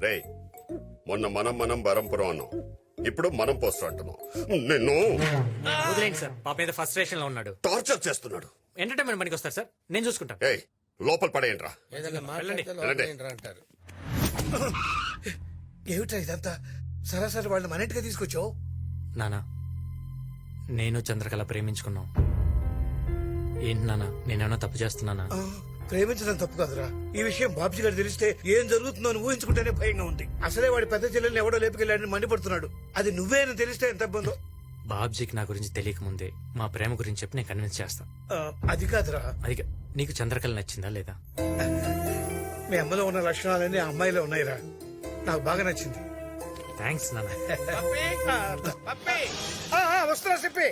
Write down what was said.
రేయ్ మొన్న మనం బరంపురం అన్నాం, ఇప్పుడు మనం పోస్టర్ అంటున్నాం. నిన్ను వదిలేండి సార్, పాప మీద ఫస్ట్ స్టేషన్ లో ఉన్నాడు. టార్చర్ చేస్తున్నాడు. ఎంటర్టైన్మెంట్ పనికి వస్తారు సార్, నేను చూసుకుంటాను. ఏయ్ లోపల పడేయండిరా. అంటారు. ఏమిట్రా ఇదంతా? సరాసరి వాళ్ళు మన ఇంటికి తీసుకొచ్చావు. నానా, నేను చంద్రకళ ప్రేమించుకున్నాం. ఏంటి నానా, నేనేమన్నా తప్పు చేస్తున్నానా? ప్రేమించడం తప్పు కాదురా. ఈ విషయం బాబ్జీ గారు తెలిస్తే ఏం జరుగుతుందో అని ఊహించుకుంటేనే భయంగా ఉంది. అసలే వాడి పెద్ద చెల్లెల్ని ఎవడో లేపుకెళ్ళాడని మండిపడుతున్నాడు. అది నువ్వే అని తెలిస్తే ఎంత ఇబ్బందో. బాబ్జీకి నా గురించి తెలియక ముందే మా ప్రేమ గురించి చెప్పి నేను కన్విన్స్ చేస్తాను. అది కాదురా. అది నీకు చంద్రకళ నచ్చిందా లేదా? మీ అమ్మలో ఉన్న లక్షణాలన్నీ ఆ అమ్మాయిలో ఉన్నాయిరా. నాకు బాగా నచ్చింది. థ్యాంక్స్ నాన్న. వస్తున్నా చెప్పి